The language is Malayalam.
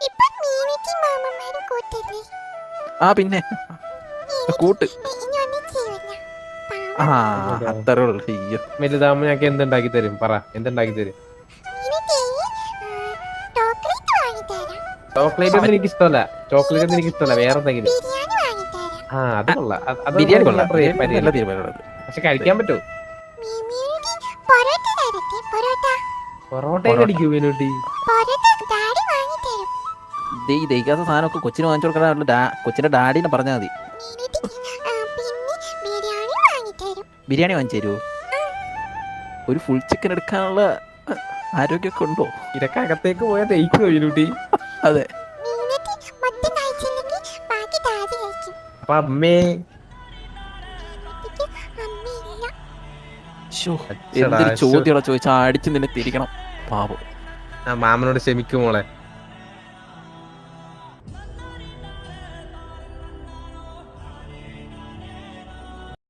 ഇപ്പൊ മീനുട്ടി മാമന്മാരും കൂട്ടല്ലേ? ആ പിന്നെ കൂട്ട്. ഇനി ഒന്നും ചെയ്യൂല. ആ പാവം. അത്രേ ഉള്ളു. അയ്യോ വലുതാകുമ്പോ ഞങ്ങൾക്ക് എന്തുണ്ടാക്കി തരും? പറ, എന്തുണ്ടാക്കി തരും? മീനുട്ടി, ചോക്ലേറ്റ് വാങ്ങിത്തരാം. ചോക്ലേറ്റ് ഒന്നും എനിക്ക് ഇഷ്ടമല്ല. ചോക്ലേറ്റ് ഒന്നും എനിക്ക് ഇഷ്ടമല്ല. വേറെ എന്തെങ്കിലും. ബിരിയാണി വാങ്ങിത്തരാം. ആ അത് കൊള്ളാം. അത് ബിരിയാണി കൊള്ളാം. പരിപാടി. നല്ല തീരുമാനമാണ്. പക്ഷെ കഴിക്കാൻ പറ്റുമോ? മീനുട്ടി, പൊറോട്ട തരട്ടെ? പൊറോട്ട പൊറോട്ടയും കടിക്കൂ മീനുട്ടി? പൊറോട്ട ഡാഡി വാങ്ങിത്തരും. ഈ ദഹിക്കാത്ത സാധനമൊക്കെ കൊച്ചിന് വാങ്ങിച്ചു കൊടുക്കാനുള്ള കൊച്ചിന്റെ ഡാഡിനെ പറഞ്ഞാൽ മതി. മീനുട്ടി, പിന്നെ ബിരിയാണി വാങ്ങിത്തരും. ബിരിയാണി വാങ്ങിച്ചു തരുമോ? ഒരു ഫുൾ ചിക്കൻ എടുക്കാനുള്ള ആരോഗ്യമൊക്കെ ഉണ്ടോ? ഇതൊക്കെ അകത്തേക്ക് പോയാൽ തേക്കുമോ മീനുട്ടി? അതെ. മീനുട്ടി മൊത്തം കഴിച്ചില്ലെങ്കിൽ ബാക്കി ഡാഡി കഴിക്കും. അപ്പൊ അമ്മേ? മീനുട്ടിക്ക് അമ്മയില്ല. എന്തൊരു ചോദ്യമാണ് ചോദിച്ചാൽ അടിച്ച് നിന്നെ തിരിക്കണം പാപം. ആ മാമനോട് ക്ഷമിക്കും മോളെ.